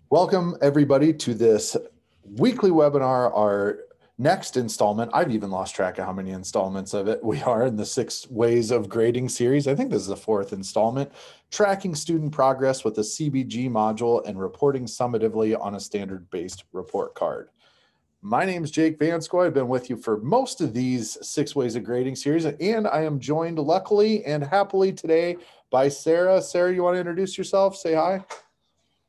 Welcome everybody to this weekly webinar, our next installment. I've even lost track of how many installments of it we are in the 6 Ways of Grading series. I think this is the 4th installment, tracking student progress with a CBG module and reporting summatively on a standard-based report card. My name is Jake Vanskoy. I've been with you for most of these 6 Ways of Grading series, and I am joined luckily and happily today by Sarah. Sarah, you want to introduce yourself? Say hi.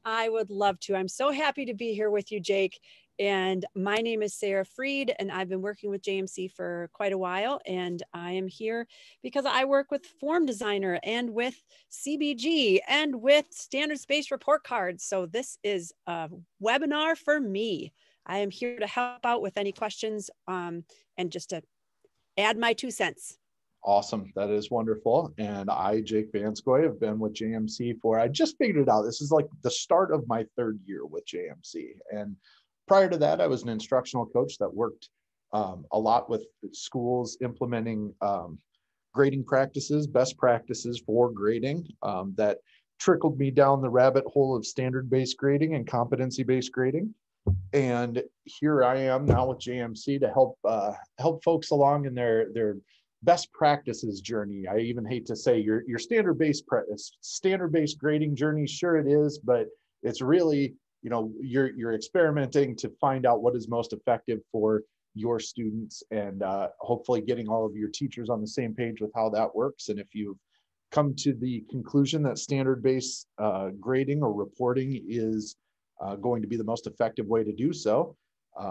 I would love to. I'm so happy to be here with you, Jake. And my name is Sarah Freed, and I've been working with JMC for quite a while. And I am here because I work with Form Designer and with CBG and with standards-based report cards. So this is a webinar for me. I am here to help out with any questions and just to add my 2 cents. Awesome. That is wonderful. And I, Jake Vanskoy, have been with JMC I just figured it out. This is like the start of my 3rd year with JMC. And prior to that, I was an instructional coach that worked a lot with schools implementing grading practices, best practices for grading that trickled me down the rabbit hole of standard-based grading and competency-based grading. And here I am now with JMC to help folks along in their best practices journey. I even hate to say your standard-based grading journey. Sure it is, but it's really, you're experimenting to find out what is most effective for your students, and hopefully getting all of your teachers on the same page with how that works. And if you've come to the conclusion that standard-based grading or reporting is going to be the most effective way to do so,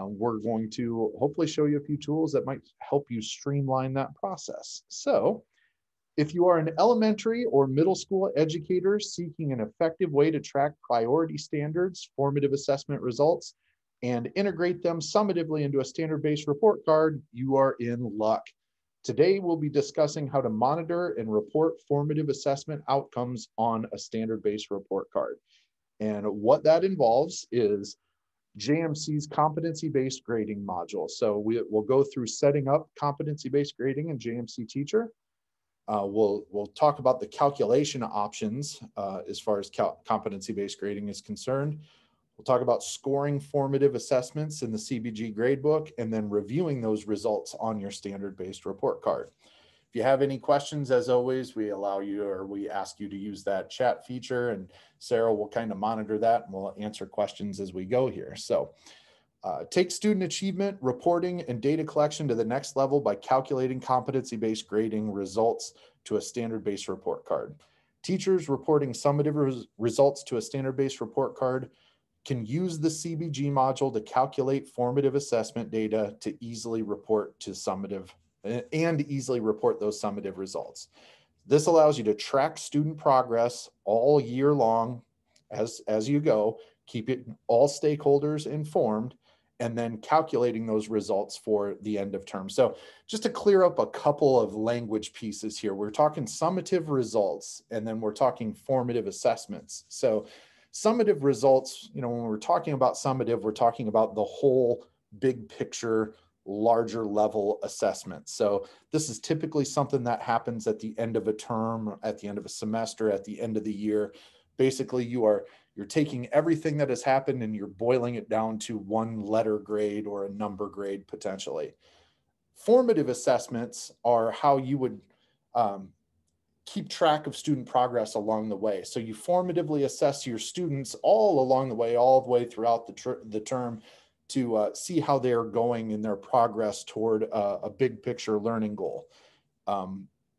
we're going to hopefully show you a few tools that might help you streamline that process. So if you are an elementary or middle school educator seeking an effective way to track priority standards, formative assessment results, and integrate them summatively into a standard-based report card, you are in luck. Today, we'll be discussing how to monitor and report formative assessment outcomes on a standard-based report card. And what that involves is JMC's competency-based grading module. So we'll go through setting up competency-based grading in JMC Teacher. We'll talk about the calculation options as far as competency-based grading is concerned. We'll talk about scoring formative assessments in the CBG gradebook and then reviewing those results on your standard-based report card. If you have any questions, as always, we ask you to use that chat feature, and Sarah will kind of monitor that and we'll answer questions as we go here. So take student achievement, reporting, and data collection to the next level by calculating competency-based grading results to a standard-based report card. Teachers reporting summative results to a standard-based report card can use the CBG module to calculate formative assessment data to easily report those summative results. This allows you to track student progress all year long as you go, keep all stakeholders informed, and then calculating those results for the end of term. So just to clear up a couple of language pieces here, we're talking summative results, and then we're talking formative assessments. So summative results, when we're talking about summative, we're talking about the whole big picture, larger level assessment. So this is typically something that happens at the end of a term, at the end of a semester, at the end of the year. Basically, you're taking everything that has happened and you're boiling it down to one letter grade or a number grade potentially. Formative assessments are how you would keep track of student progress along the way. So you formatively assess your students all along the way, all the way throughout the term to see how they're going in their progress toward a big picture learning goal.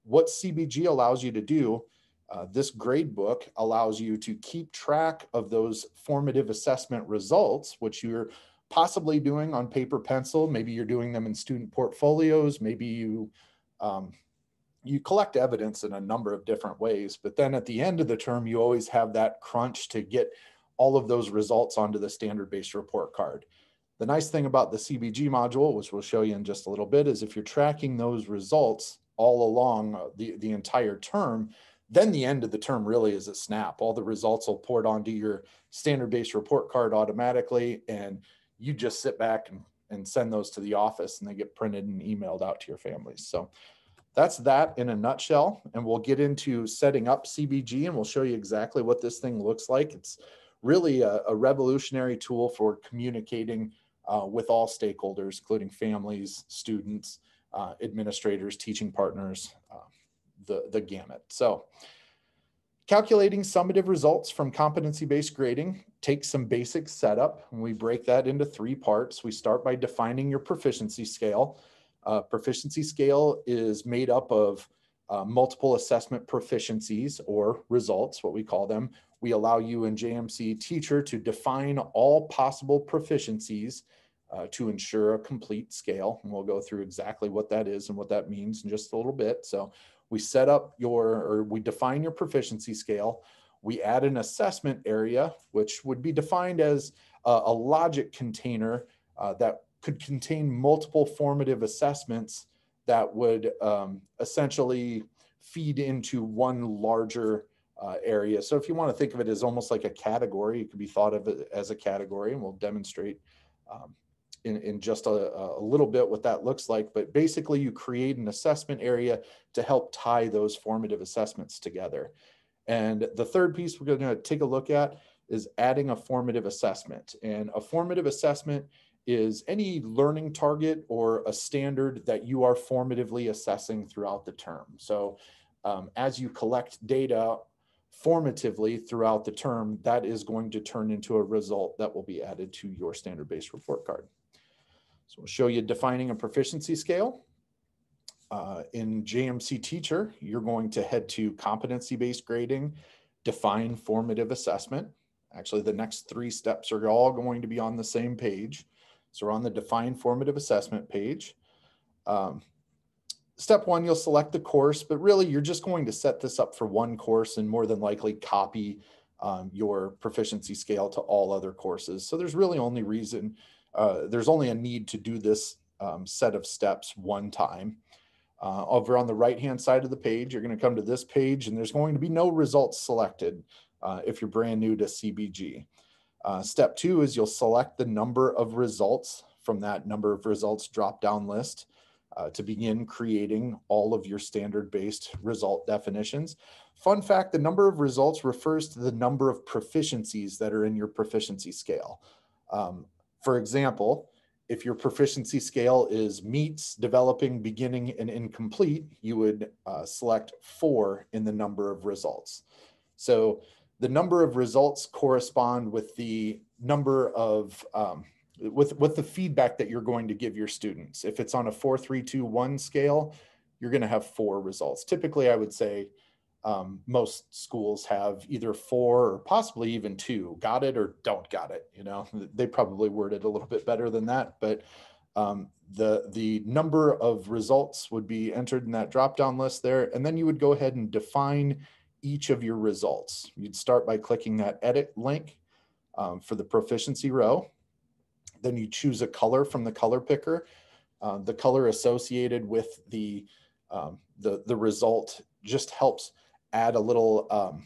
What CBG allows you to do, this grade book allows you to keep track of those formative assessment results, which you're possibly doing on paper pencil. Maybe you're doing them in student portfolios. Maybe you collect evidence in a number of different ways, but then at the end of the term, you always have that crunch to get all of those results onto the standard-based report card. The nice thing about the CBG module, which we'll show you in just a little bit, is if you're tracking those results all along the entire term, then the end of the term really is a snap. All the results will port onto your standard-based report card automatically, and you just sit back and send those to the office, and they get printed and emailed out to your families. So that's that in a nutshell, and we'll get into setting up CBG, and we'll show you exactly what this thing looks like. It's really a revolutionary tool for communicating with all stakeholders, including families, students, administrators, teaching partners, the gamut. So calculating summative results from competency-based grading takes some basic setup, and we break that into 3 parts. We start by defining your proficiency scale. Proficiency scale is made up of multiple assessment proficiencies, or results, what we call them. We allow you in JMC Teacher to define all possible proficiencies to ensure a complete scale. And we'll go through exactly what that is and what that means in just a little bit. So we we define your proficiency scale. We add an assessment area, which would be defined as a logic container that could contain multiple formative assessments that would essentially feed into one larger area. So if you want to think of it as almost like a category, it could be thought of it as a category, and we'll demonstrate in just a little bit what that looks like. But basically, you create an assessment area to help tie those formative assessments together. And the third piece we're going to take a look at is adding a formative assessment. And a formative assessment is any learning target or a standard that you are formatively assessing throughout the term. So as you collect data formatively throughout the term, that is going to turn into a result that will be added to your standard-based report card. So we'll show you defining a proficiency scale. In JMC Teacher, you're going to head to competency-based grading, define formative assessment. Actually, the next 3 steps are all going to be on the same page. So we're on the define formative assessment page. Step 1, you'll select the course, but really you're just going to set this up for one course and more than likely copy your proficiency scale to all other courses. So there's really only there's only a need to do this set of steps one time. Over on the right-hand side of the page, you're going to come to this page, and there's going to be no results selected if you're brand new to CBG. Step 2 is you'll select the number of results from that number of results drop-down list to begin creating all of your standard-based result definitions. Fun fact, the number of results refers to the number of proficiencies that are in your proficiency scale. For example, if your proficiency scale is meets, developing, beginning, and incomplete, you would select 4 in the number of results. So the number of results correspond with the number of, with the feedback that you're going to give your students. If it's on a 4, 3, 2, 1 scale, you're going to have 4 results. Typically, I would say most schools have either 4 or possibly even 2, got it or don't got it. You know, they probably word it a little bit better than that, but the number of results would be entered in that drop-down list there. And then you would go ahead and define each of your results. You'd start by clicking that edit link for the proficiency row. Then you choose a color from the color picker. The color associated with the result just helps add a little,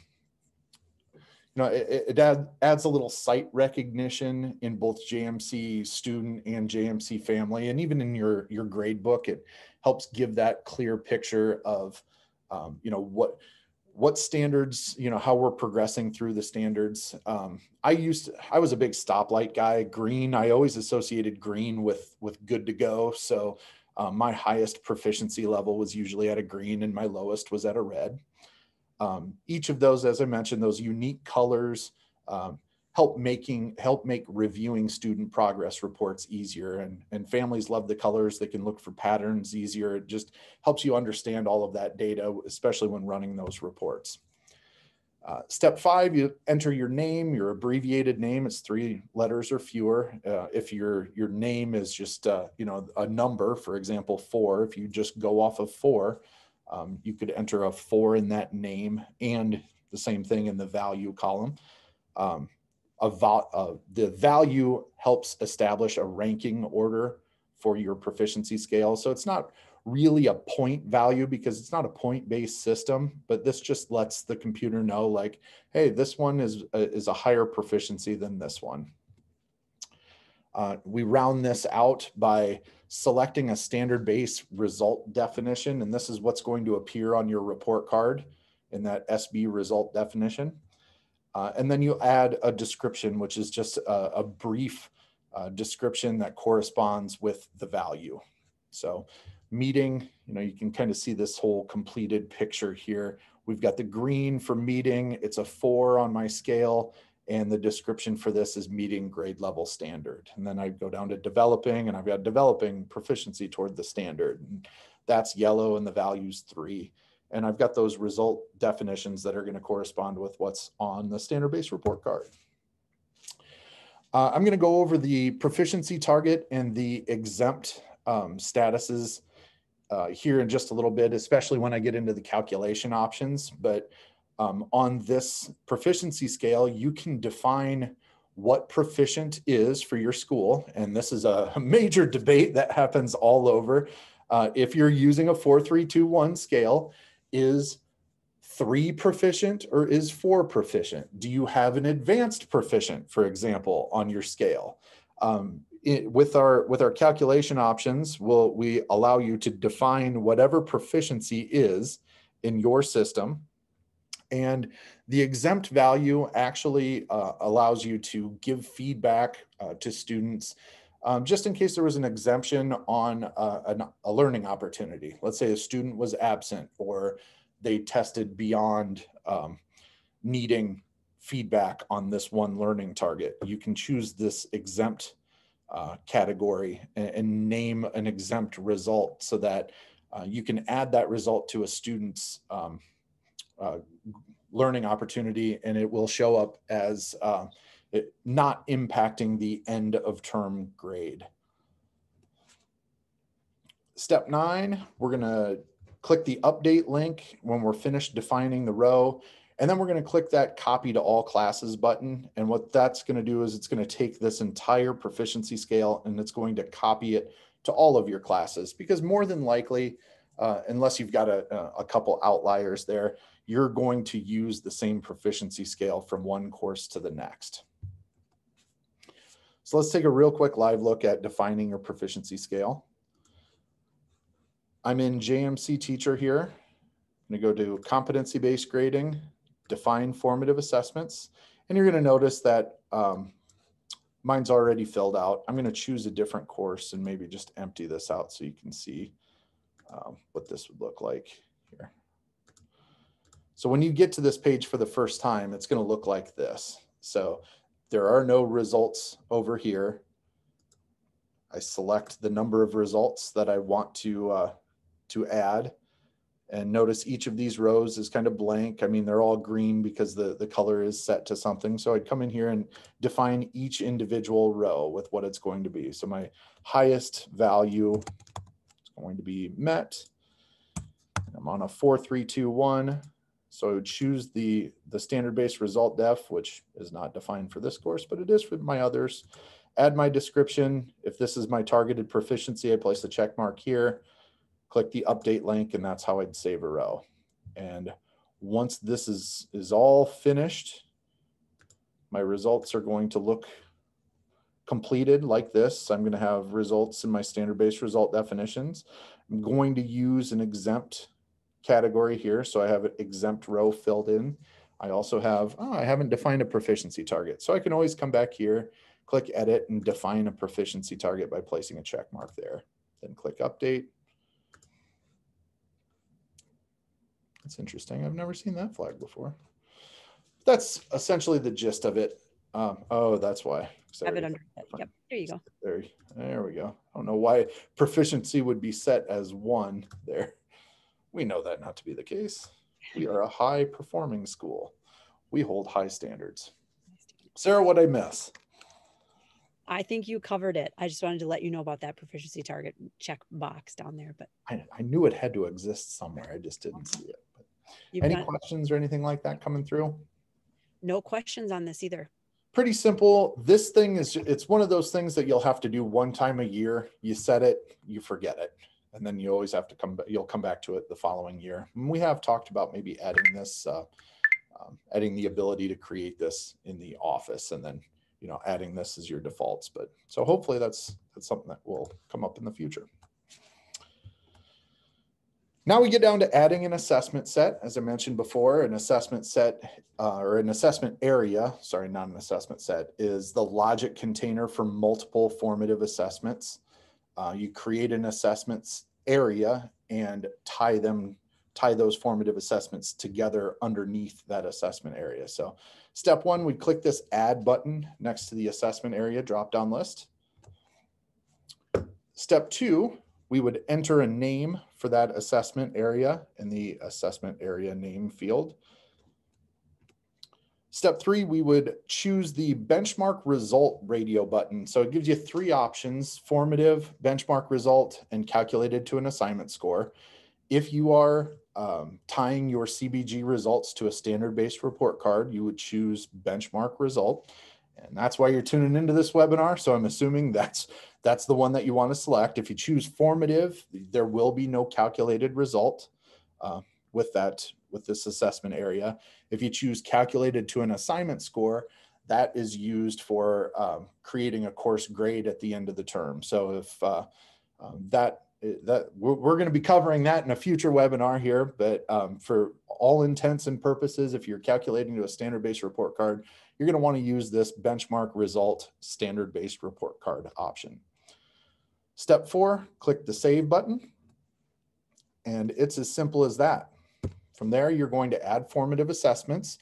it adds a little site recognition in both JMC student and JMC family. And even in your grade book, it helps give that clear picture of, what standards, how we're progressing through the standards. I was a big stoplight guy. Green, I always associated green with good to go. So my highest proficiency level was usually at a green and my lowest was at a red. Each of those, as I mentioned, those unique colors help make reviewing student progress reports easier, and families love the colors. They can look for patterns easier. It just helps you understand all of that data, especially when running those reports. Step 5, you enter your name, your abbreviated name. It's 3 letters or fewer. If your name is just a number, for example, 4, if you just go off of 4, you could enter a 4 in that name and the same thing in the value column. The value helps establish a ranking order for your proficiency scale. So it's not really a point value because it's not a point-based system, but this just lets the computer know, like, hey, this one is a higher proficiency than this one. We round this out by selecting a standard-based result definition, and this is what's going to appear on your report card in that SB result definition. And then you add a description, which is just a brief description that corresponds with the value. So meeting, you can kind of see this whole completed picture here. We've got the green for meeting. It's a 4 on my scale. And the description for this is meeting grade level standard. And then I go down to developing, and I've got developing proficiency toward the standard. And that's yellow, and the value's 3. And I've got those result definitions that are going to correspond with what's on the standard-based report card. I'm going to go over the proficiency target and the exempt statuses here in just a little bit, especially when I get into the calculation options. But on this proficiency scale, you can define what proficient is for your school. And this is a major debate that happens all over. If you're using a 4-3-2-1 scale, is 3 proficient or is 4 proficient? Do you have an advanced proficient, for example, on your scale? With our calculation options, we allow you to define whatever proficiency is in your system. And the exempt value actually allows you to give feedback to students just in case there was an exemption on a learning opportunity. Let's say a student was absent or they tested beyond needing feedback on this one learning target. You can choose this exempt category and name an exempt result so that you can add that result to a student's learning opportunity, and it will show up as not impacting the end of term grade. Step 9, we're going to click the update link when we're finished defining the row. And then we're going to click that copy to all classes button. And what that's going to do is it's going to take this entire proficiency scale and it's going to copy it to all of your classes, because more than likely, unless you've got a couple outliers there, you're going to use the same proficiency scale from one course to the next. So let's take a real quick live look at defining your proficiency scale. I'm in JMC Teacher here. I'm going to go to Competency-Based Grading, Define Formative Assessments, and you're going to notice that mine's already filled out. I'm going to choose a different course and maybe just empty this out so you can see what this would look like here. So when you get to this page for the first time, it's going to look like this. So there are no results over here. I select the number of results that I want to add. And notice each of these rows is kind of blank. I mean, they're all green because the color is set to something. So I'd come in here and define each individual row with what it's going to be. So my highest value is going to be met. I'm on a 4-3-2-1. So I would choose the standard-based result def, which is not defined for this course, but it is for my others. Add my description. If this is my targeted proficiency, I place a check mark here. Click the update link, and that's how I'd save a row. And once this is all finished, my results are going to look completed like this. I'm going to have results in my standard-based result definitions. I'm going to use an exempt category here, so I have an exempt row filled in. I also have, I haven't defined a proficiency target, so I can always come back here, click edit, and define a proficiency target by placing a check mark there. Then click update. That's interesting. I've never seen that flag before. That's essentially the gist of it. Oh, that's why. Have it under. Yep. There you go. There we go. I don't know why proficiency would be set as 1 there. We know that not to be the case. We are a high performing school. We hold high standards. Sarah, what'd I miss? I think you covered it. I just wanted to let you know about that proficiency target check box down there. But I knew it had to exist somewhere. I just didn't see it. But any questions or anything like that coming through? No questions on this either. Pretty simple. This thing is, it's one of those things that you'll have to do one time a year. You set it, you forget it. And then you always have to you'll come back to it the following year. And we have talked about maybe adding this, adding the ability to create this in the office and then, adding this as your defaults. But so hopefully that's something that will come up in the future. Now we get down to adding an assessment set. As I mentioned before, an assessment set or an assessment area, sorry, not an assessment set, is the logic container for multiple formative assessments. You create an assessments area and tie those formative assessments together underneath that assessment area. So step one, we click this add button next to the assessment area drop-down list. Step two, we would enter a name for that assessment area in the assessment area name field. Step three, we would choose the benchmark result radio button. So it gives you three options: formative, benchmark result, and calculated to an assignment score. If you are tying your CBG results to a standard-based report card, you would choose benchmark result. And that's why you're tuning into this webinar. So I'm assuming that's the one that you want to select. If you choose formative, there will be no calculated result with this assessment area. If you choose calculated to an assignment score, that is used for creating a course grade at the end of the term. So if we're going to be covering that in a future webinar here, but for all intents and purposes, if you're calculating to a standard-based report card, you're going to want to use this benchmark result standard-based report card option. Step four, click the save button, and it's as simple as that. From there, you're going to add formative assessments.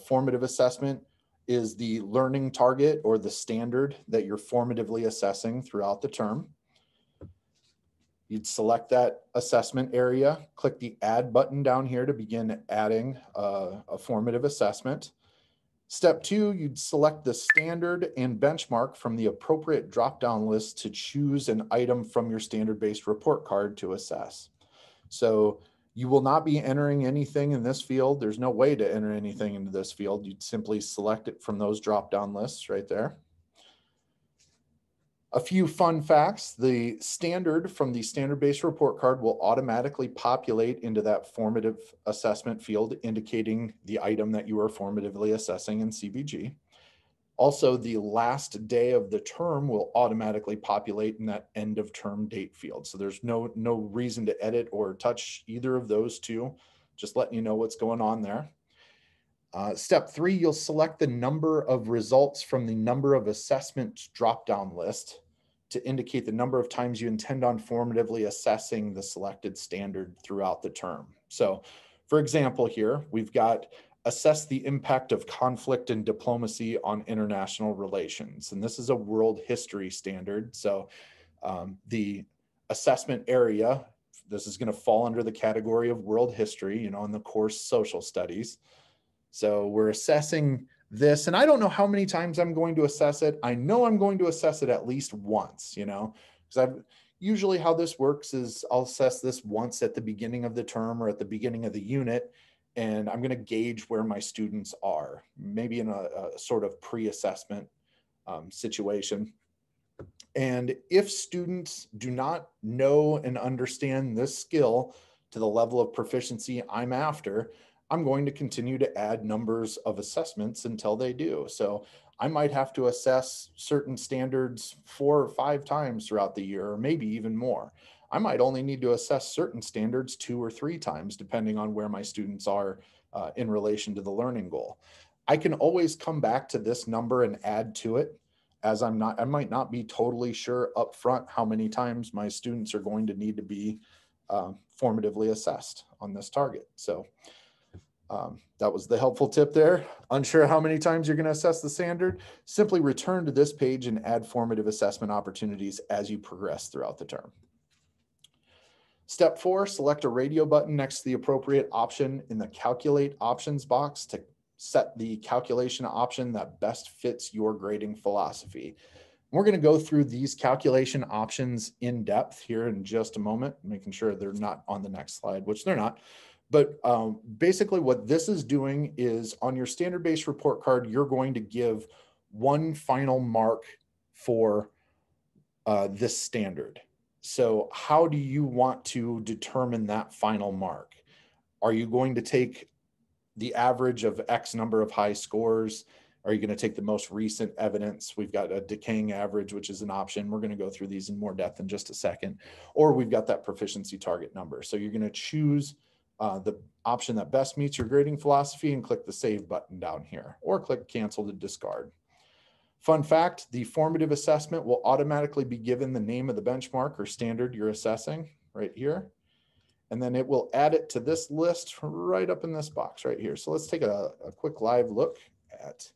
Formative assessment is the learning target or the standard that you're formatively assessing throughout the term. You'd select that assessment area, click the add button down here to begin adding a formative assessment. Step two, you'd select the standard and benchmark from the appropriate drop-down list to choose an item from your standard-based report card to assess. So you will not be entering anything in this field. There's no way to enter anything into this field. You'd simply select it from those drop-down lists right there. A few fun facts: the standard from the standard-based report card will automatically populate into that formative assessment field, indicating the item that you are formatively assessing in CBG. Also, the last day of the term will automatically populate in that end of term date field. So there's no reason to edit or touch either of those two, just letting you know what's going on there. Step three, you'll select the number of results from the number of assessments drop-down list to indicate the number of times you intend on formatively assessing the selected standard throughout the term. So for example, here we've got assess the impact of conflict and diplomacy on international relations. And this is a world history standard. So the assessment area, this is going to fall under the category of world history, in the course social studies. So we're assessing this, and I don't know how many times I'm going to assess it. I know I'm going to assess it at least once, because usually how this works is I'll assess this once at the beginning of the term or at the beginning of the unit, and I'm going to gauge where my students are, maybe in a sort of pre-assessment situation. And if students do not know and understand this skill to the level of proficiency I'm after, I'm going to continue to add numbers of assessments until they do. So I might have to assess certain standards 4 or 5 times throughout the year, or maybe even more. I might only need to assess certain standards 2 or 3 times, depending on where my students are in relation to the learning goal. I can always come back to this number and add to it, as I might not be totally sure up front how many times my students are going to need to be formatively assessed on this target. So that was the helpful tip there. Unsure how many times you're going to assess the standard? Simply return to this page and add formative assessment opportunities as you progress throughout the term. Step 4, select a radio button next to the appropriate option in the calculate options box to set the calculation option that best fits your grading philosophy. We're going to go through these calculation options in depth here in just a moment, making sure they're not on the next slide, which they're not. But basically what this is doing is on your standard-based report card, you're going to give one final mark for this standard. So how do you want to determine that final mark? Are you going to take the average of X number of high scores Are you going to take the most recent evidence? We've got a decaying average, which is an option. We're going to go through these in more depth in just a second. Or we've got that proficiency target number. So you're going to choose the option that best meets your grading philosophy and click the save button down here, or click cancel to discard. Fun fact, the formative assessment will automatically be given the name of the benchmark or standard you're assessing right here. And then it will add it to this list right up in this box right here. So let's take a quick live look at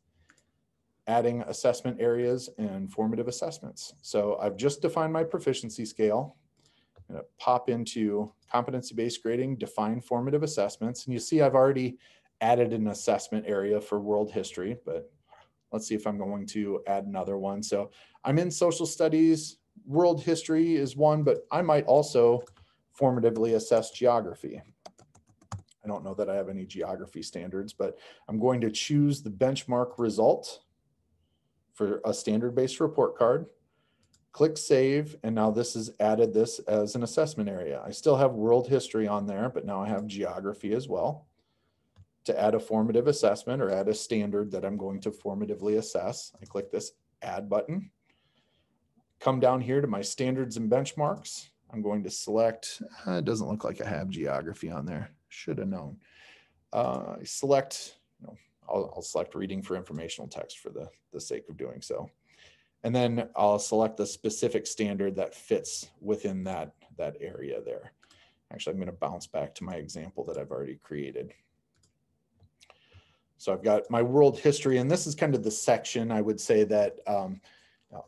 adding assessment areas and formative assessments. So I've just defined my proficiency scale. I'm going to pop into competency-based grading, define formative assessments. And you see I've already added an assessment area for world history, but let's see if I'm going to add another one. So I'm in social studies, world history is one, but I might also formatively assess geography. I don't know that I have any geography standards, but I'm going to choose the benchmark result for a standard-based report card, click save, and now this has added this as an assessment area. I still have world history on there, but now I have geography as well. To add a formative assessment or add a standard that I'm going to formatively assess, I click this add button. Come down here to my standards and benchmarks. I'm going to select, it doesn't look like I have geography on there. Should have known. I select, I'll select reading for informational text for the sake of doing so. And then I'll select the specific standard that fits within that area there. Actually, I'm going to bounce back to my example that I've already created. So I've got my world history, and this is kind of the section I would say that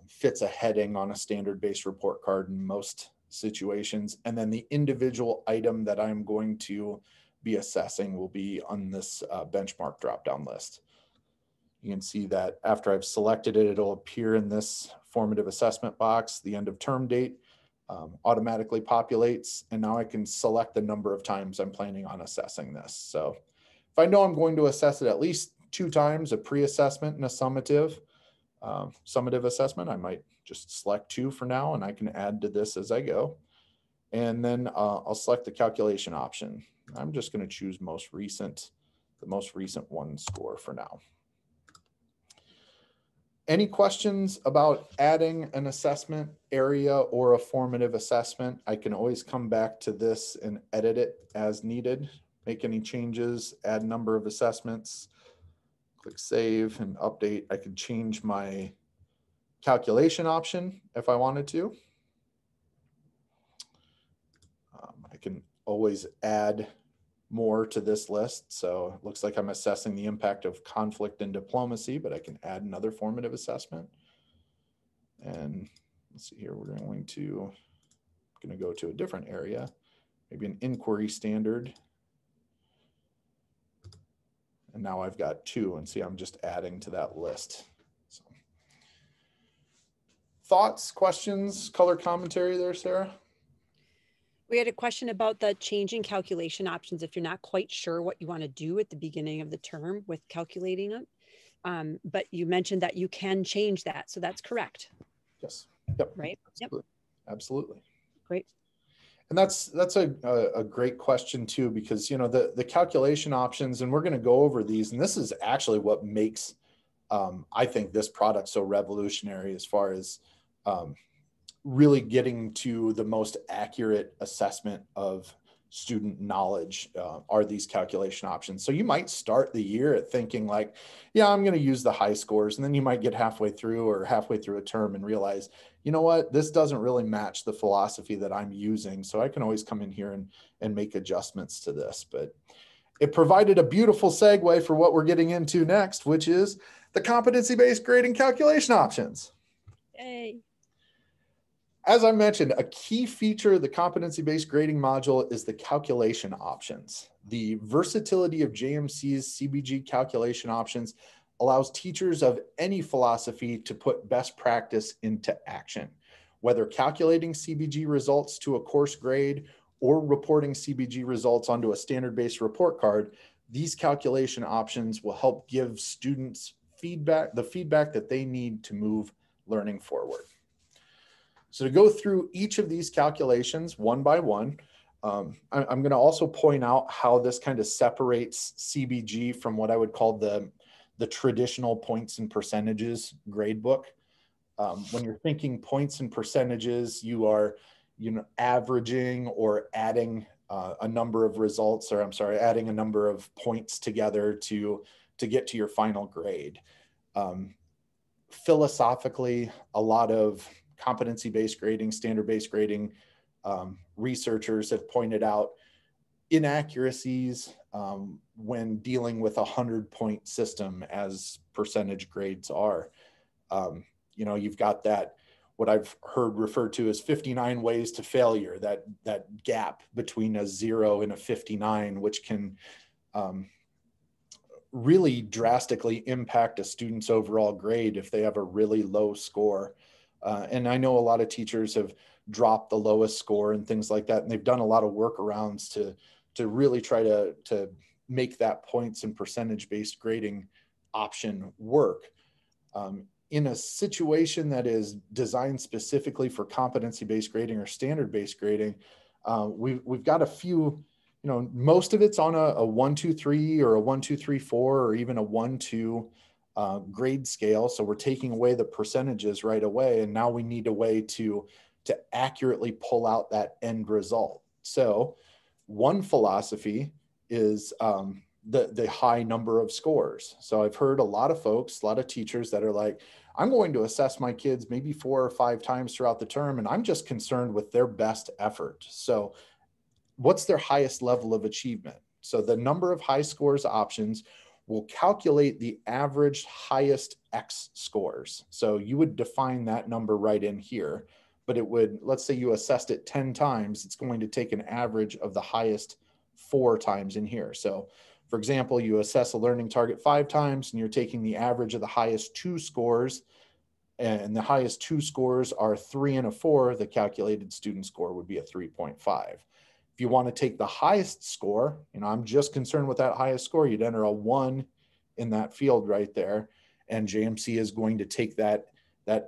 fits a heading on a standard-based report card in most situations. And then the individual item that I'm going to be assessing will be on this benchmark drop-down list. You can see that after I've selected it, it'll appear in this formative assessment box. The end of term date automatically populates, and now I can select the number of times I'm planning on assessing this. So if I know I'm going to assess it at least 2 times, a pre-assessment and a summative assessment, I might just select 2 for now, and I can add to this as I go. And then I'll select the calculation option. I'm just going to choose the most recent one score for now. Any questions about adding an assessment area or a formative assessment? I can always come back to this and edit it as needed, make any changes, add number of assessments, click save and update. I could change my calculation option if I wanted to. I can always add more to this list. So it looks like I'm assessing the impact of conflict and diplomacy, but I can add another formative assessment. And let's see here, we're going to go to a different area, maybe an inquiry standard. And now I've got 2, and see, I'm just adding to that list. So, thoughts, questions, color commentary there, Sarah? We had a question about the changing calculation options if you're not quite sure what you want to do at the beginning of the term with calculating it. But you mentioned that you can change that. So that's correct. Yes. Yep. Right. Absolutely. Yep. Absolutely. Great. And that's a great question too, because the calculation options, and we're going to go over these, and this is actually what makes I think this product so revolutionary as far as really getting to the most accurate assessment of student knowledge are these calculation options. So you might start the year at thinking like, yeah, I'm going to use the high scores. And then you might get halfway through a term and realize, you know what, this doesn't really match the philosophy that I'm using. So I can always come in here and make adjustments to this. But it provided a beautiful segue for what we're getting into next, which is the competency-based grading calculation options. Yay. As I mentioned, a key feature of the competency-based grading module is the calculation options. The versatility of JMC's CBG calculation options allows teachers of any philosophy to put best practice into action, whether calculating CBG results to a course grade or reporting CBG results onto a standard-based report card. These calculation options will help give students the feedback that they need to move learning forward. So to go through each of these calculations one by one, I'm going to also point out how this kind of separates CBG from what I would call the the traditional points and percentages grade book. When you're thinking points and percentages, you are, averaging or adding a number of results, or I'm sorry, adding a number of points together to get to your final grade. Philosophically, a lot of competency-based grading, standard-based grading researchers have pointed out inaccuracies when dealing with 100-point system as percentage grades are. You've got that, what I've heard referred to as 59 ways to failure, that gap between a 0 and a 59, which can really drastically impact a student's overall grade if they have a really low score. And I know a lot of teachers have dropped the lowest score and things like that, and they've done a lot of workarounds to really try to make that points and percentage-based grading option work. In a situation that is designed specifically for competency-based grading or standard-based grading, we've got a few, most of it's on a 1, 2, 3 or a 1, 2, 3, 4, or even a 1, 2 grade scale. So we're taking away the percentages right away. And now we need a way to accurately pull out that end result. So one philosophy is the high number of scores. So I've heard a lot of folks, a lot of teachers that are like, I'm going to assess my kids maybe 4 or 5 times throughout the term, and I'm just concerned with their best effort. So what's their highest level of achievement? So the number of high scores options will calculate the average highest X scores. So you would define that number right in here, but it would, let's say you assessed it 10 times, it's going to take an average of the highest 4 times in here. So for example, you assess a learning target 5 times and you're taking the average of the highest 2 scores, and the highest 2 scores are 3 and a 4, the calculated student score would be a 3.5. If you want to take the highest score, I'm just concerned with that highest score, you'd enter a 1 in that field right there. And JMC is going to take that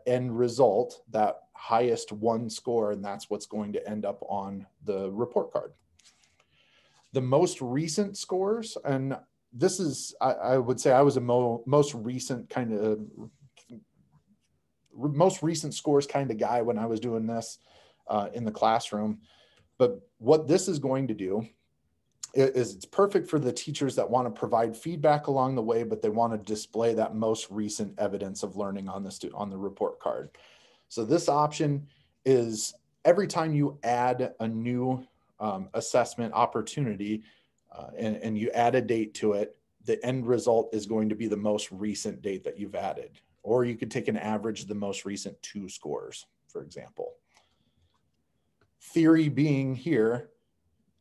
end result, that highest 1 score, and that's what's going to end up on the report card. The most recent scores, and this is, I would say I was a most recent scores kind of guy when I was doing this in the classroom. But what this is going to do is it's perfect for the teachers that want to provide feedback along the way, but they want to display that most recent evidence of learning on the report card. So this option is every time you add a new assessment opportunity and you add a date to it, the end result is going to be the most recent date that you've added. Or you could take an average of the most recent 2 scores, for example. Theory being here,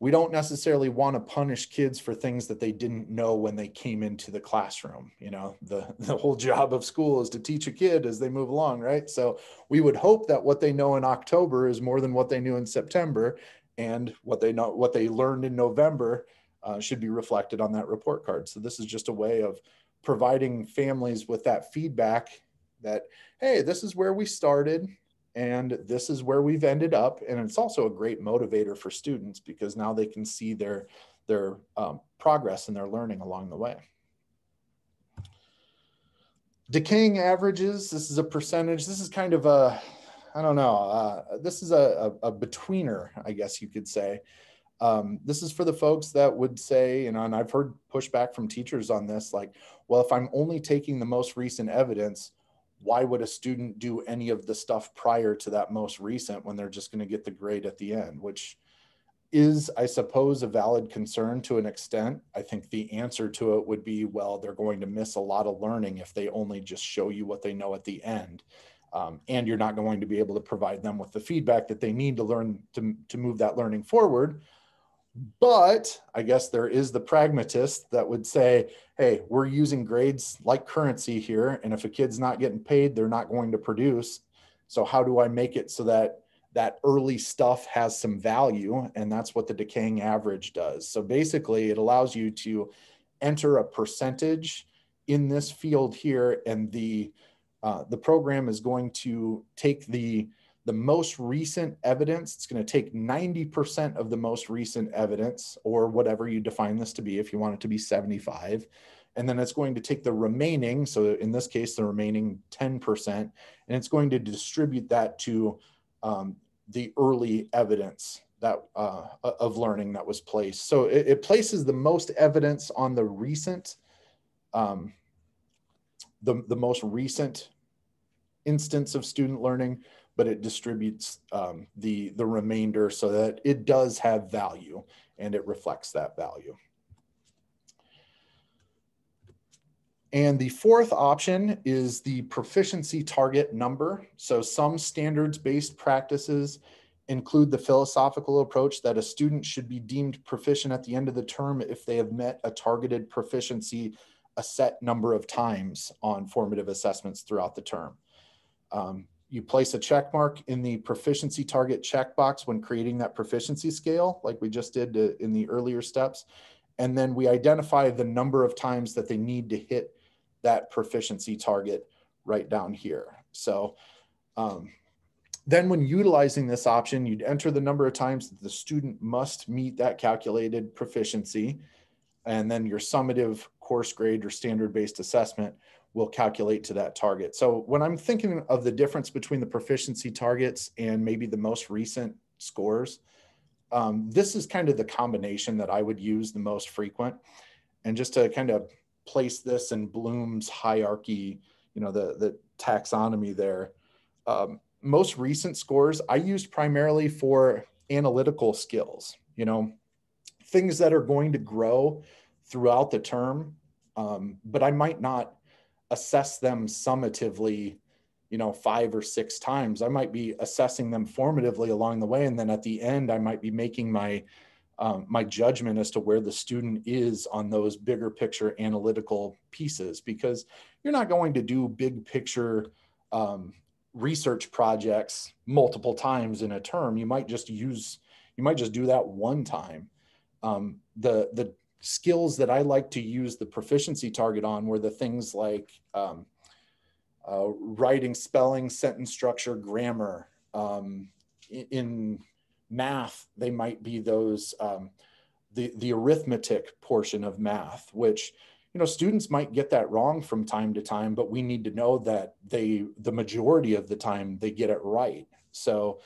we don't necessarily want to punish kids for things that they didn't know when they came into the classroom. The whole job of school is to teach a kid as they move along, right? So we would hope that what they know in October is more than what they knew in September, and what they learned in November should be reflected on that report card. So this is just a way of providing families with that feedback that, hey, this is where we started and this is where we've ended up. And it's also a great motivator for students because now they can see their progress and their learning along the way. Decaying averages, this is a percentage. This is kind of a, I don't know, this is a betweener, I guess you could say. This is for the folks that would say, and I've heard pushback from teachers on this, like, well, if I'm only taking the most recent evidence, why would a student do any of the stuff prior to that most recent when they're just going to get the grade at the end, which is, I suppose, a valid concern to an extent. I think the answer to it would be, well, they're going to miss a lot of learning if they only just show you what they know at the end. And you're not going to be able to provide them with the feedback that they need to learn to move that learning forward. But I guess there is the pragmatist that would say, hey, we're using grades like currency here. And if a kid's not getting paid, they're not going to produce. So how do I make it so that that early stuff has some value? And that's what the decaying average does. So basically it allows you to enter a percentage in this field here. And the program is going to take the most recent evidence. It's going to take 90% of the most recent evidence, or whatever you define this to be. If you want it to be 75, And then it's going to take the remaining, so in this case, the remaining 10%, and it's going to distribute that to the early evidence that of learning that was placed. So it places the most evidence on the recent, the most recent instance of student learning, but it distributes the remainder so that it does have value and it reflects that value. And the fourth option is the proficiency target number. So some standards-based practices include the philosophical approach that a student should be deemed proficient at the end of the term if they have met a targeted proficiency a set number of times on formative assessments throughout the term. You place a check mark in the proficiency target checkbox when creating that proficiency scale, like we just did in the earlier steps. And then we identify the number of times that they need to hit that proficiency target right down here. So then when utilizing this option, you'd enter the number of times that the student must meet that calculated proficiency. And then your summative course grade or standard-based assessment will calculate to that target. So when I'm thinking of the difference between the proficiency targets and maybe the most recent scores, this is kind of the combination that I would use the most frequent. And just to kind of place this in Bloom's hierarchy, the taxonomy there, most recent scores I used primarily for analytical skills, things that are going to grow throughout the term, but I might not assess them summatively, 5 or 6 times. I might be assessing them formatively along the way. And then at the end, I might be making my judgment as to where the student is on those bigger picture analytical pieces, because you're not going to do big picture research projects multiple times in a term. You might just do that one time. The skills that I like to use the proficiency target on were the things like writing, spelling, sentence structure, grammar. In math, they might be those, the arithmetic portion of math, which, students might get that wrong from time to time, but we need to know that the majority of the time they get it right. So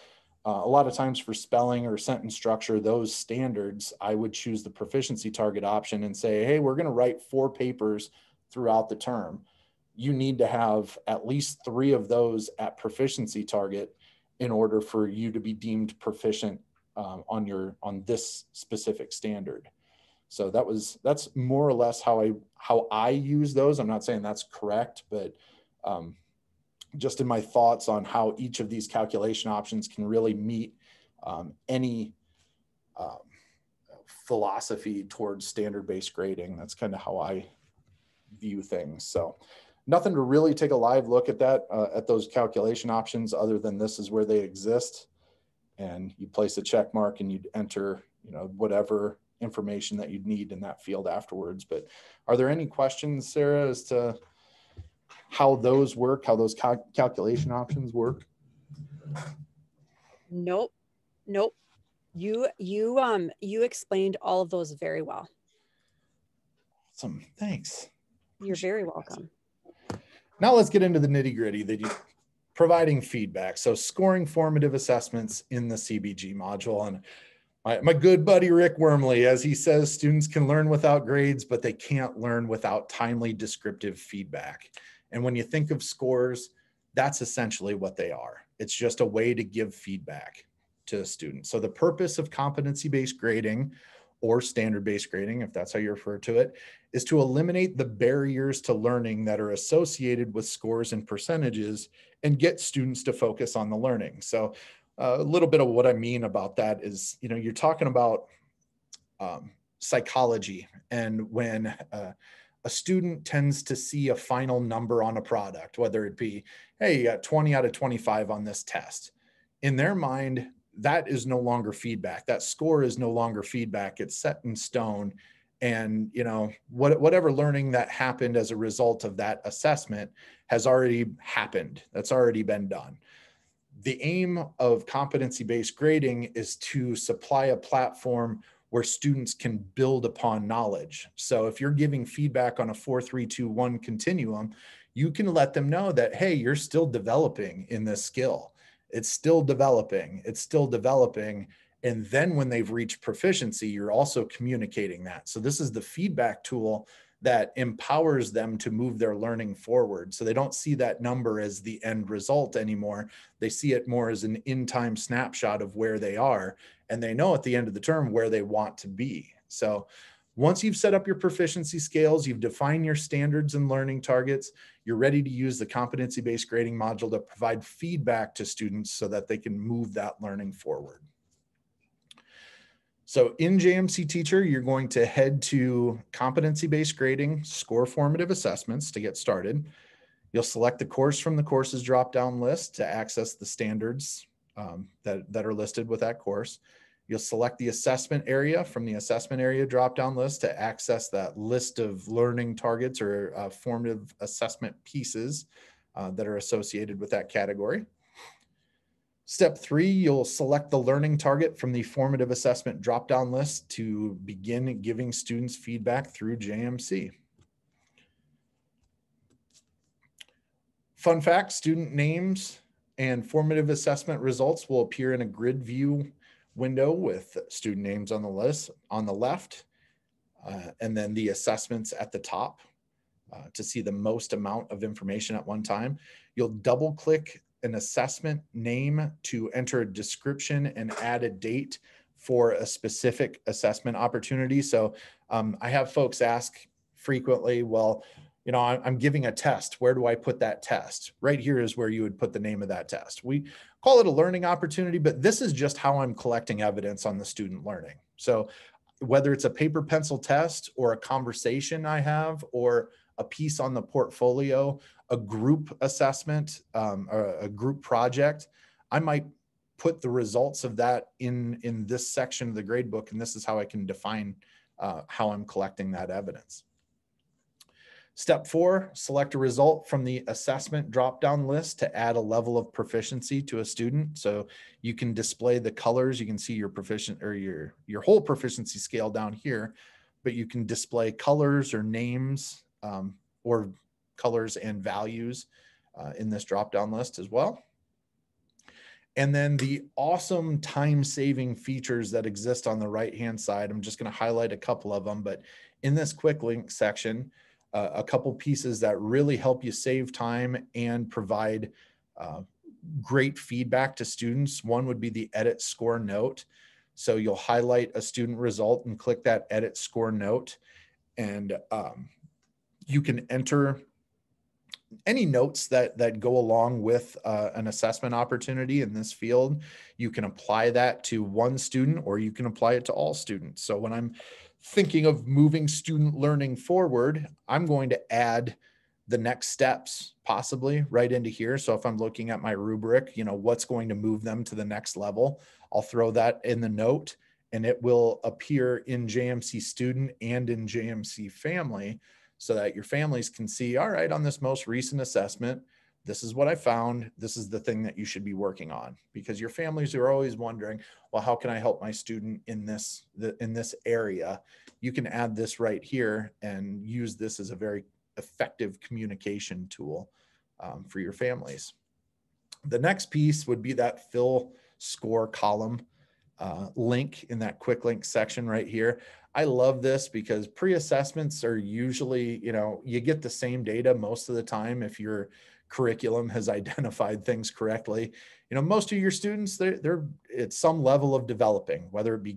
a lot of times for spelling or sentence structure, those standards, I would choose the proficiency target option and say, hey, we're going to write 4 papers throughout the term. You need to have at least 3 of those at proficiency target in order for you to be deemed proficient on this specific standard. So that's more or less how I use those. I'm not saying that's correct, but just in my thoughts on how each of these calculation options can really meet any philosophy towards standard-based grading. That's kind of how I view things. So nothing to really take a live look at that, at those calculation options, other than this is where they exist. And you place a check mark and you'd enter, whatever information that you'd need in that field afterwards. But are there any questions, Sarah, as to how those work, how those calculation options work? Nope. You explained all of those very well. Awesome. Thanks. You're very welcome. Now let's get into the nitty-gritty, providing feedback. So scoring formative assessments in the CBG module. And my good buddy, Rick Wormley, as he says, students can learn without grades, but they can't learn without timely descriptive feedback. And when you think of scores, that's essentially what they are. It's just a way to give feedback to students. So the purpose of competency-based grading, or standard-based grading, if that's how you refer to it, is to eliminate the barriers to learning that are associated with scores and percentages and get students to focus on the learning. So a little bit of what I mean about that is, you're talking about psychology, and when a student tends to see a final number on a product, whether it be, hey, you got 20 out of 25 on this test, in their mind, that is no longer feedback. That score is no longer feedback. It's set in stone. And, whatever learning that happened as a result of that assessment has already happened. That's already been done. The aim of competency-based grading is to supply a platform where students can build upon knowledge. So if you're giving feedback on a 4-3-2-1 continuum, you can let them know that, hey, you're still developing in this skill. It's still developing. It's still developing. And then when they've reached proficiency, you're also communicating that. So this is the feedback tool that empowers them to move their learning forward. So they don't see that number as the end result anymore. They see it more as an in-time snapshot of where they are. And they know at the end of the term where they want to be. So once you've set up your proficiency scales, you've defined your standards and learning targets, you're ready to use the competency-based grading module to provide feedback to students so that they can move that learning forward. So in JMC Teacher, you're going to head to competency-based grading, score formative assessments to get started. You'll select the course from the courses drop-down list to access the standards that are listed with that course. You'll select the assessment area from the assessment area drop-down list to access that list of learning targets or formative assessment pieces that are associated with that category. Step 3, you'll select the learning target from the formative assessment drop-down list to begin giving students feedback through JMC. Fun fact, student names and formative assessment results will appear in a grid view window with student names on the list on the left, and then the assessments at the top to see the most amount of information at one time. You'll double click an assessment name to enter a description and add a date for a specific assessment opportunity. So I have folks ask frequently, well, you know, I'm giving a test. Where do I put that test? Right here is where you would put the name of that test. We call it a learning opportunity, but this is just how I'm collecting evidence on the student learning. So whether it's a paper pencil test or a conversation I have or a piece on the portfolio, a group assessment, or a group project, I might put the results of that in this section of the grade book, and this is how I can define how I'm collecting that evidence. Step 4, select a result from the assessment drop-down list to add a level of proficiency to a student. So you can display the colors. You can see your proficient or your whole proficiency scale down here, but you can display colors or names or colors and values in this drop-down list as well. And then the awesome time-saving features that exist on the right-hand side. I'm just going to highlight a couple of them, but in this quick link section, a couple pieces that really help you save time and provide great feedback to students. One would be the edit score note. So you'll highlight a student result and click that edit score note, and you can enter any notes that go along with an assessment opportunity in this field. You can apply that to one student or you can apply it to all students. So when I'm thinking of moving student learning forward, I'm going to add the next steps possibly right into here. So if I'm looking at my rubric, you know, what's going to move them to the next level, I'll throw that in the note and it will appear in JMC student and in JMC family so that your families can see, all right, on this most recent assessment, this is what I found. This is the thing that you should be working on, because your families are always wondering, well, how can I help my student in this area? You can add this right here and use this as a very effective communication tool for your families. The next piece would be that fill score column link in that quick link section right here. I love this because pre-assessments are usually, you know, you get the same data most of the time if your curriculum has identified things correctly. You know, most of your students, they're at some level of developing, whether it be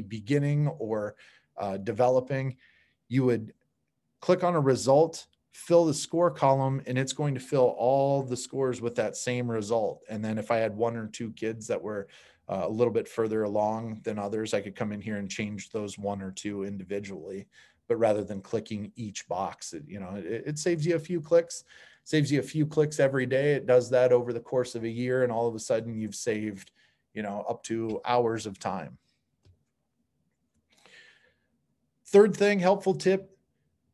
beginning or developing. You would click on a result, fill the score column, and it's going to fill all the scores with that same result. And then if I had one or two kids that were a little bit further along than others, I could come in here and change those one or two individually. But rather than clicking each box, it saves you a few clicks, every day. It does that over the course of a year, and all of a sudden you've saved, up to hours of time. Third thing, helpful tip,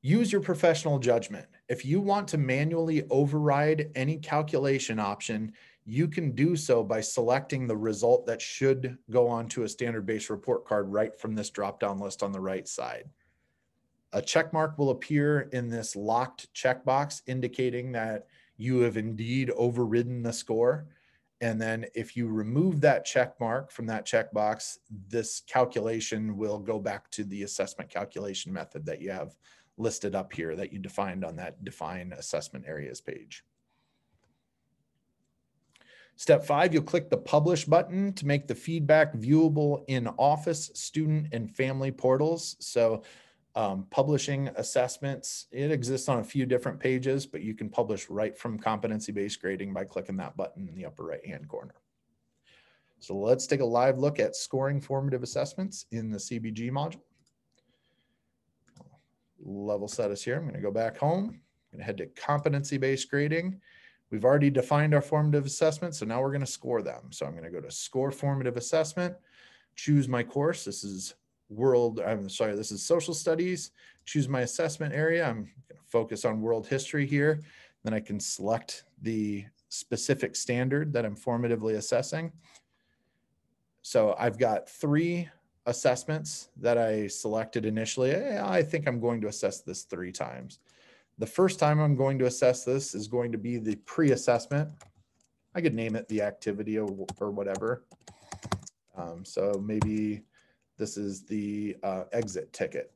use your professional judgment. If you want to manually override any calculation option, you can do so by selecting the result that should go onto a standard-based report card right from this drop-down list on the right side. A check mark will appear in this locked checkbox indicating that you have indeed overridden the score. And then if you remove that check mark from that checkbox, this calculation will go back to the assessment calculation method that you have listed up here that you defined on that define assessment areas page. Step 5, you'll click the publish button to make the feedback viewable in Office, student, and family portals. So publishing assessments, it exists on a few different pages, but you can publish right from competency-based grading by clicking that button in the upper right-hand corner. So let's take a live look at scoring formative assessments in the CBG module. Level set us here. I'm going to go back home. I'm going to head to competency-based grading. We've already defined our formative assessment, so now we're going to score them. So I'm going to go to score formative assessment, choose my course. This is this is social studies. Choose my assessment area. I'm going to focus on world history here. Then I can select the specific standard that I'm formatively assessing. So I've got 3 assessments that I selected initially. I think I'm going to assess this 3 times. The first time I'm going to assess this is going to be the pre-assessment. I could name it the activity or whatever. So maybe this is the exit ticket.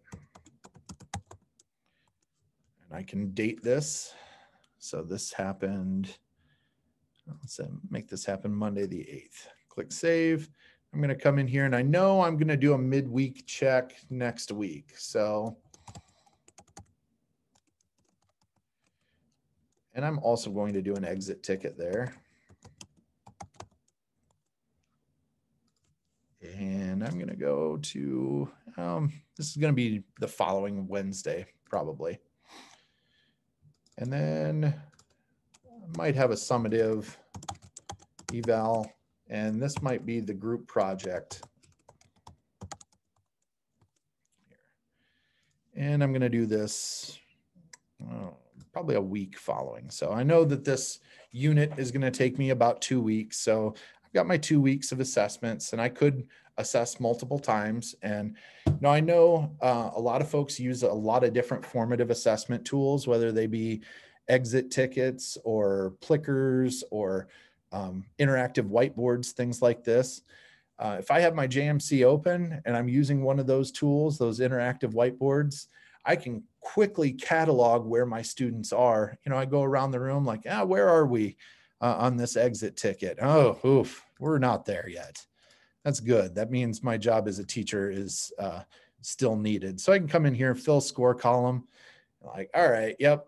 And I can date this. So this happened, let's make this happen Monday the 8th. Click save. I'm going to come in here and I know I'm going to do a midweek check next week. So, and I'm also going to do an exit ticket there. And I'm going to go to, this is going to be the following Wednesday, probably. And then I might have a summative eval, and this might be the group project. And I'm going to do this probably a week following. So I know that this unit is going to take me about 2 weeks. So I've got my 2 weeks of assessments, and I could assess multiple times. And now I know a lot of folks use a lot of different formative assessment tools, whether they be exit tickets or plickers or interactive whiteboards, things like this. If I have my JMC open and I'm using one of those tools, those interactive whiteboards, I can quickly catalog where my students are. You know, I go around the room like, where are we on this exit ticket? Oh, oof, we're not there yet. That's good. That means my job as a teacher is still needed. So I can come in here and fill score column. Like, all right, yep,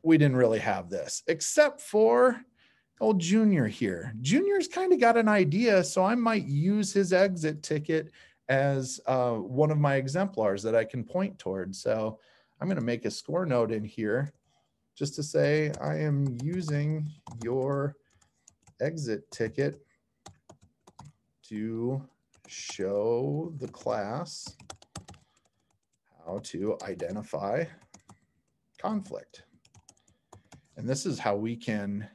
we didn't really have this, except for old Junior here. Junior's kind of got an idea, so I might use his exit ticket as one of my exemplars that I can point towards. So I'm going to make a score note in here just to say I am using your exit ticket to show the class how to identify conflict. And this is how we can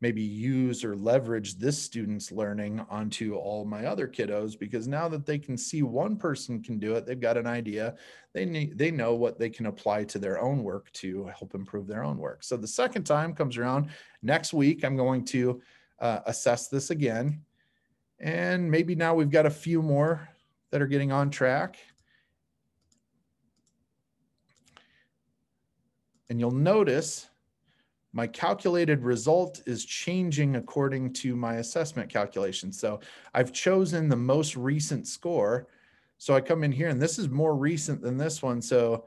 maybe use or leverage this student's learning onto all my other kiddos, because now that they can see one person can do it, they've got an idea, they know what they can apply to their own work to help improve their own work. So the second time comes around next week, I'm going to assess this again. And maybe now we've got a few more that are getting on track. And you'll notice my calculated result is changing according to my assessment calculation. So I've chosen the most recent score. So I come in here and this is more recent than this one. So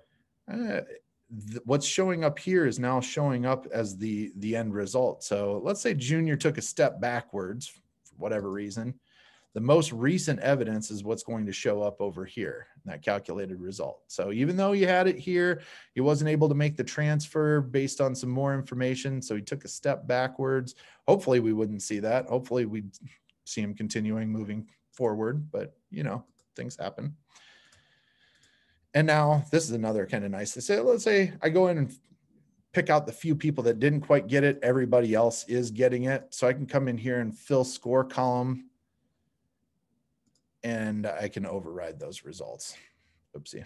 what's showing up here is now showing up as the end result. So let's say Junior took a step backwards for whatever reason. The most recent evidence is what's going to show up over here in that calculated result. So even though you had it here, he wasn't able to make the transfer based on some more information. So he took a step backwards. Hopefully we wouldn't see that. Hopefully we'd see him continuing moving forward, but you know, things happen. And now this is another kind of nice to say, let's say I go in and pick out the few people that didn't quite get it. Everybody else is getting it. So I can come in here and fill score column, and I can override those results. Oopsie.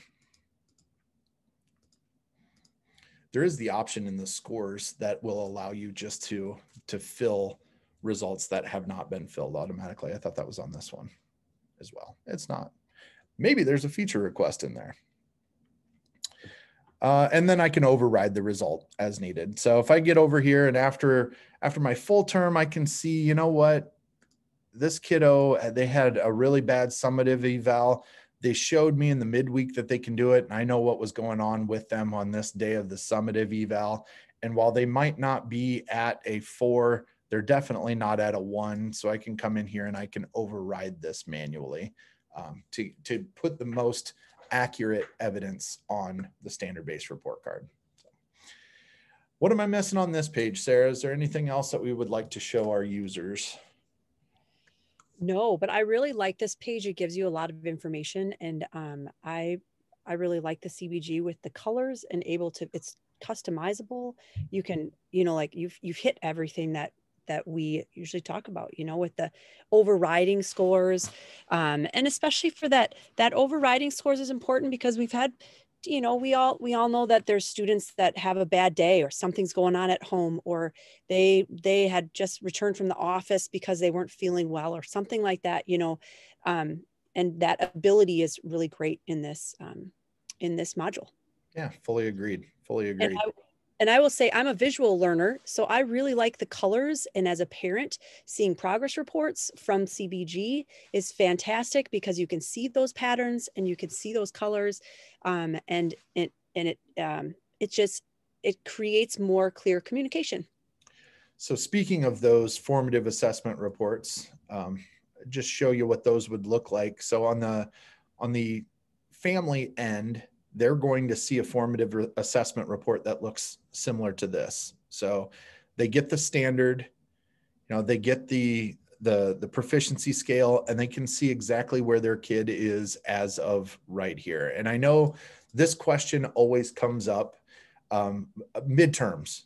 There is the option in the scores that will allow you just to fill results that have not been filled automatically. I thought that was on this one as well. It's not. Maybe there's a feature request in there. And then I can override the result as needed. So if I get over here and after my full term, I can see, you know what, this kiddo, they had a really bad summative eval. They showed me in the midweek that they can do it. And I know what was going on with them on this day of the summative eval. And while they might not be at a 4, they're definitely not at a 1. So I can come in here and I can override this manually to put the most accurate evidence on the standard-based report card. So, what am I missing on this page, Sarah? Is there anything else that we would like to show our users? No, but I really like this page. It gives you a lot of information, and I really like the CBG with the colors and it's customizable. You can, like you've hit everything that we usually talk about, with the overriding scores. And especially for that overriding scores is important because we've had, we all know that there's students that have a bad day or something's going on at home, or they had just returned from the office because they weren't feeling well or something like that, and that ability is really great in this module. Yeah, fully agreed. Fully agreed. And I will say I'm a visual learner, so I really like the colors. And as a parent, seeing progress reports from CBG is fantastic because you can see those patterns and you can see those colors, and it creates more clear communication. So speaking of those formative assessment reports, just show you what those would look like. So on the family end, they're going to see a formative assessment report that looks similar to this. So they get the standard, they get the proficiency scale, and they can see exactly where their kid is as of right here. And I know this question always comes up, midterms,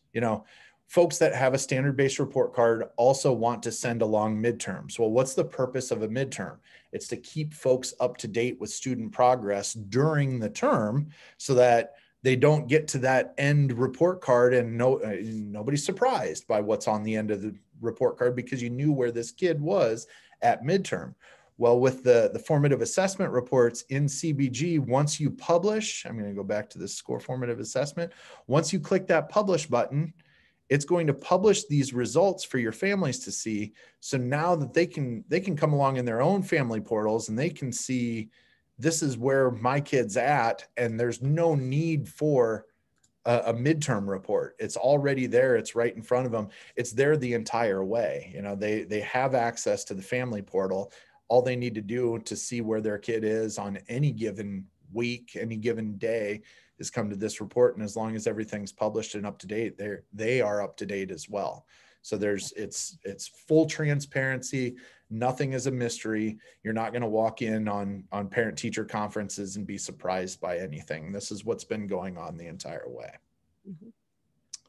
folks that have a standard-based report card also want to send along midterms. Well, what's the purpose of a midterm? It's to keep folks up to date with student progress during the term so that they don't get to that end report card and nobody's surprised by what's on the end of the report card because you knew where this kid was at midterm. Well, with the formative assessment reports in CBG, once you publish, I'm going to go back to this score formative assessment. Once you click that publish button, it's going to publish these results for your families to see. So now that they can come along in their own family portals and they can see this is where my kid's at, and there's no need for a midterm report. It's already there. It's right in front of them. It's there the entire way. They have access to the family portal. All they need to do to see where their kid is on any given week, any given day, is come to this report. And as long as everything's published and up to date, they are up to date as well. So it's full transparency. Nothing is a mystery. You're not going to walk in on parent teacher conferences and be surprised by anything. This is what's been going on the entire way. Mm-hmm.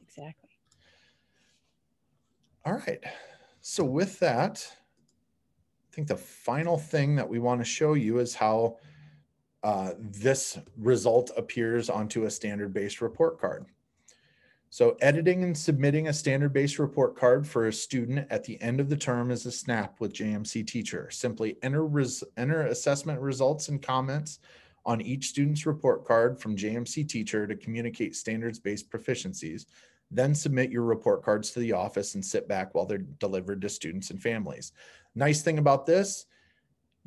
Exactly. All right. So with that, I think the final thing that we want to show you is how this result appears onto a standard-based report card. So editing and submitting a standard-based report card for a student at the end of the term is a snap with JMC Teacher. Simply enter assessment results and comments on each student's report card from JMC Teacher to communicate standards-based proficiencies. Then submit your report cards to the office and sit back while they're delivered to students and families. Nice thing about this,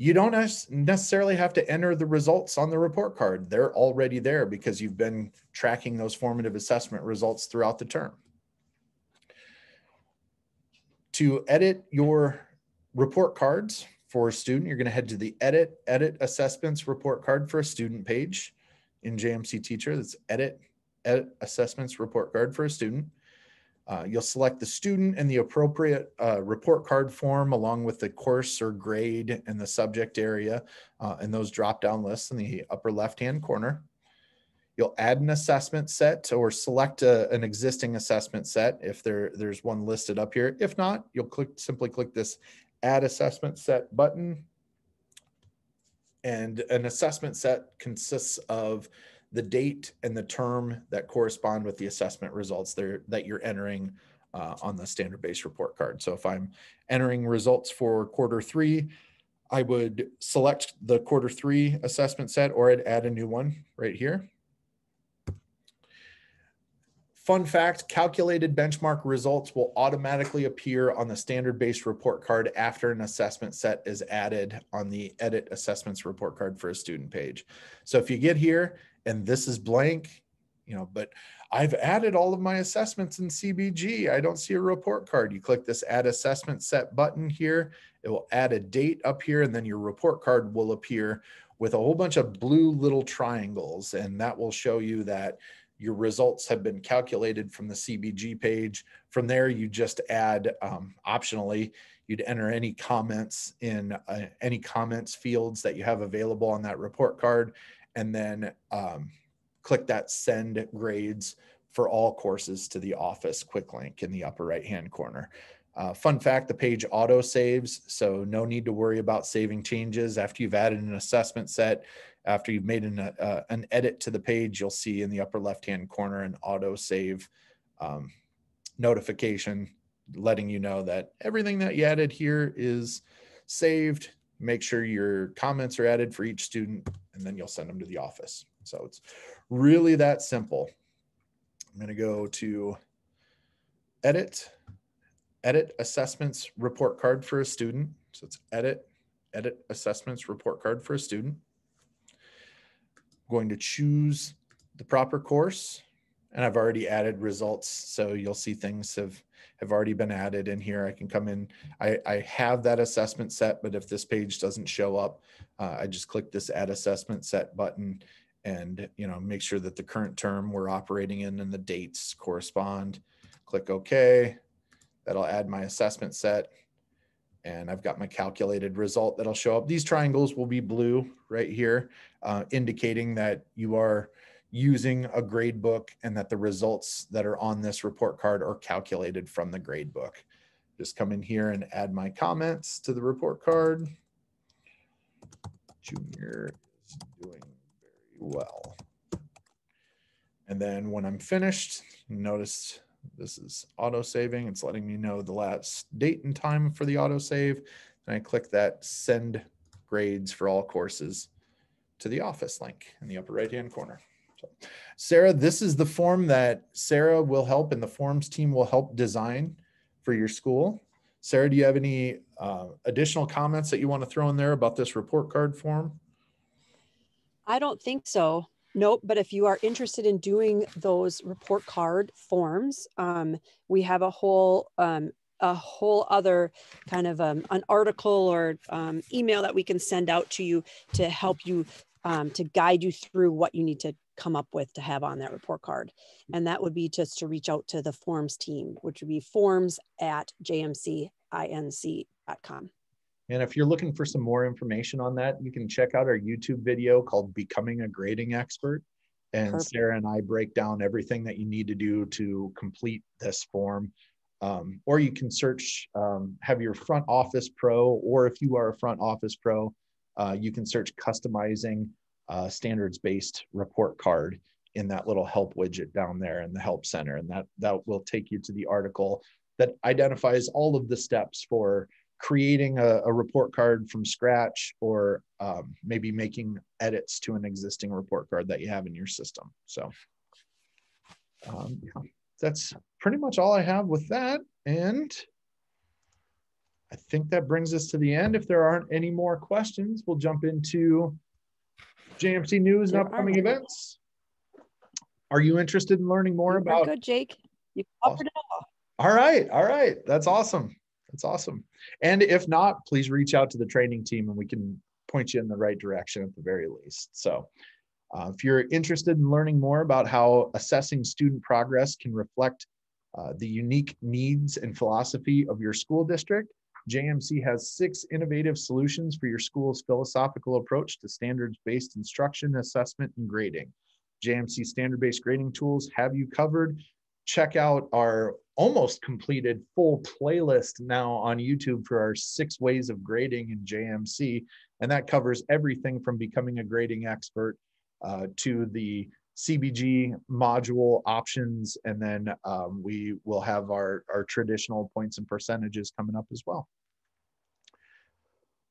you don't necessarily have to enter the results on the report card. They're already there because you've been tracking those formative assessment results throughout the term. To edit your report cards for a student, you're going to head to the edit assessments report card for a student page in JMC Teacher. That's edit assessments report card for a student. You'll select the student and the appropriate report card form along with the course or grade and the subject area and those drop-down lists in the upper left-hand corner. You'll add an assessment set or select an existing assessment set if there's one listed up here. If not, you'll simply click this Add Assessment Set button. And an assessment set consists of the date and the term that correspond with the assessment results that you're entering on the standard-based report card. So if I'm entering results for Q3, I would select the Q3 assessment set, or I'd add a new one right here. Fun fact, calculated benchmark results will automatically appear on the standard-based report card after an assessment set is added on the Edit Assessments report card for a student page. So if you get here and this is blank, but I've added all of my assessments in CBG, I don't see a report card. You click this Add Assessment Set button here. It will add a date up here, and then your report card will appear with a whole bunch of blue little triangles, and that will show you that your results have been calculated from the CBG page. From there, you just add, optionally, you'd enter any comments in any comments fields that you have available on that report card, and then click that Send Grades for all courses to the Office quick link in the upper right-hand corner. Fun fact, the page auto saves, so no need to worry about saving changes. After you've added an assessment set, after you've made an edit to the page, you'll see in the upper left-hand corner an auto save notification letting you know that everything that you added here is saved. Make sure your comments are added for each student, and then you'll send them to the office. So it's really that simple. I'm going to go to Edit Assessments Report Card for a Student. So it's Edit Assessments Report Card for a Student. I'm going to choose the proper course, and I've already added results, so you'll see things have already been added in here. I can come in, I have that assessment set, but if this page doesn't show up, I just click this Add Assessment Set button and make sure that the current term we're operating in and the dates correspond. Click OK. That'll add my assessment set, and I've got my calculated result that'll show up. These triangles will be blue right here, indicating that you are using a grade book and that the results that are on this report card are calculated from the grade book. Just come in here and add my comments to the report card. Junior is doing very well. And then when I'm finished, notice this is auto saving. It's letting me know the last date and time for the auto save. And I click that Send Grades for all courses to the Office link in the upper right-hand corner. So, Sarah, this is the form that Sarah will help and the forms team will help design for your school. Sarah, do you have any additional comments that you want to throw in there about this report card form? I don't think so. Nope. But if you are interested in doing those report card forms, we have a whole other kind of an article or email that we can send out to you to help you, to guide you through what you need to come up with to have on that report card. And that would be just to reach out to the forms team, which would be forms@jmcinc.com. And if you're looking for some more information on that, you can check out our YouTube video called Becoming a Grading Expert. And Perfect. Sarah and I break down everything that you need to do to complete this form. Or you can search, have your front office pro, or if you are a front office pro, you can search customizing standards-based report card in that little help widget down there in the help center. And that will take you to the article that identifies all of the steps for creating a report card from scratch, or maybe making edits to an existing report card that you have in your system. So yeah, that's pretty much all I have with that. And I think that brings us to the end. If there aren't any more questions, we'll jump into JMC news and upcoming events. Are you interested in learning more about? Good, Jake. You covered it all. All right. That's awesome. That's awesome. And if not, please reach out to the training team and we can point you in the right direction at the very least. So if you're interested in learning more about how assessing student progress can reflect the unique needs and philosophy of your school district, JMC has 6 innovative solutions for your school's philosophical approach to standards-based instruction, assessment, and grading. JMC standard-based grading tools have you covered. Check out our almost completed full playlist now on YouTube for our 6 ways of grading in JMC. And that covers everything from becoming a grading expert to the CBG module options. And then we will have our traditional points and percentages coming up as well.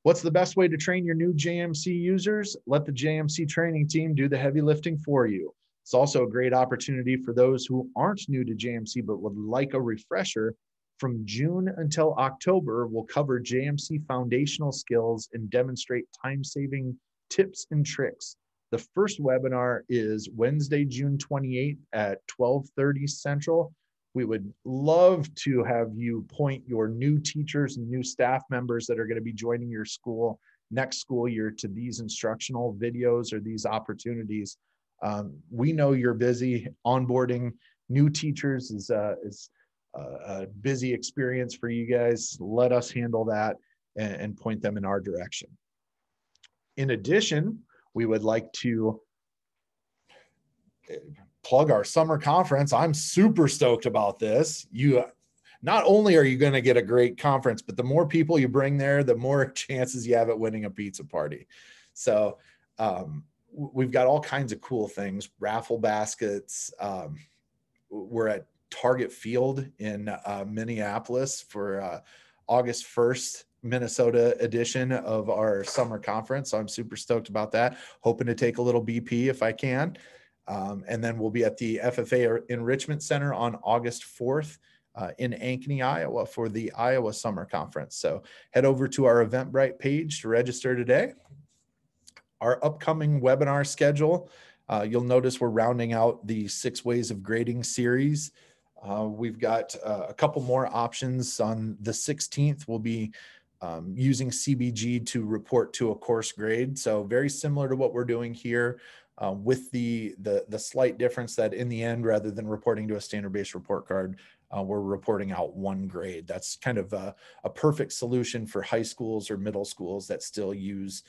What's the best way to train your new JMC users? Let the JMC training team do the heavy lifting for you. It's also a great opportunity for those who aren't new to JMC but would like a refresher. From June until October, we'll cover JMC foundational skills and demonstrate time-saving tips and tricks. The first webinar is Wednesday, June 28th at 12:30 Central. We would love to have you point your new teachers and new staff members that are going to be joining your school next school year to these instructional videos or these opportunities. We know you're busy. Onboarding new teachers is a busy experience for you guys. Let us handle that and point them in our direction. In addition, we would like to plug our summer conference. I'm super stoked about this. Not only are you going to get a great conference, but the more people you bring there, the more chances you have at winning a pizza party. So we've got all kinds of cool things, raffle baskets. We're at Target Field in Minneapolis for August 1st, Minnesota edition of our summer conference. So I'm super stoked about that. Hoping to take a little BP if I can. And then we'll be at the FFA Enrichment Center on August 4th in Ankeny, Iowa for the Iowa Summer Conference. So head over to our Eventbrite page to register today. Our upcoming webinar schedule, you'll notice we're rounding out the 6 ways of grading series. We've got a couple more options. On the 16th, we'll be using CBG to report to a course grade. So very similar to what we're doing here, with the slight difference that in the end, rather than reporting to a standard-based report card, we're reporting out 1 grade. That's kind of a perfect solution for high schools or middle schools that still use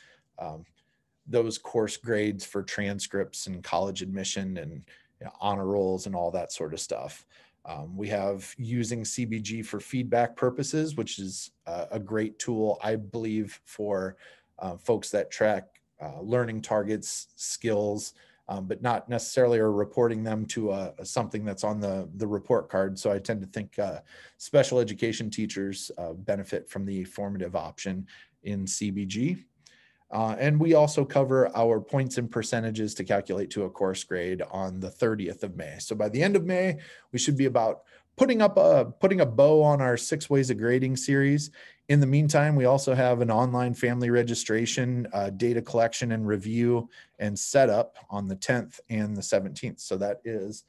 those course grades for transcripts and college admission and honor rolls and all that sort of stuff. We have using CBG for feedback purposes, which is a great tool, I believe, for folks that track learning targets, skills, but not necessarily are reporting them to something that's on the report card. So I tend to think special education teachers benefit from the formative option in CBG. And we also cover our points and percentages to calculate to a course grade on the 30th of May. So by the end of May, we should be about putting a bow on our 6 ways of grading series. In the meantime, we also have an online family registration, data collection and review and setup on the 10th and the 17th. So that is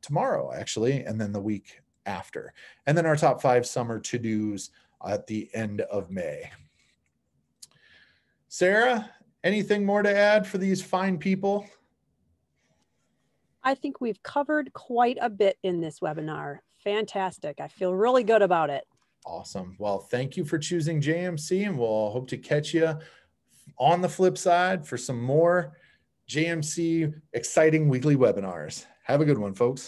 tomorrow, actually, and then the week after. And then our top 5 summer to-dos at the end of May. Sarah, anything more to add for these fine people? I think we've covered quite a bit in this webinar. Fantastic. I feel really good about it. Awesome. Well, thank you for choosing JMC, and we'll hope to catch you on the flip side for some more JMC exciting weekly webinars. Have a good one, folks.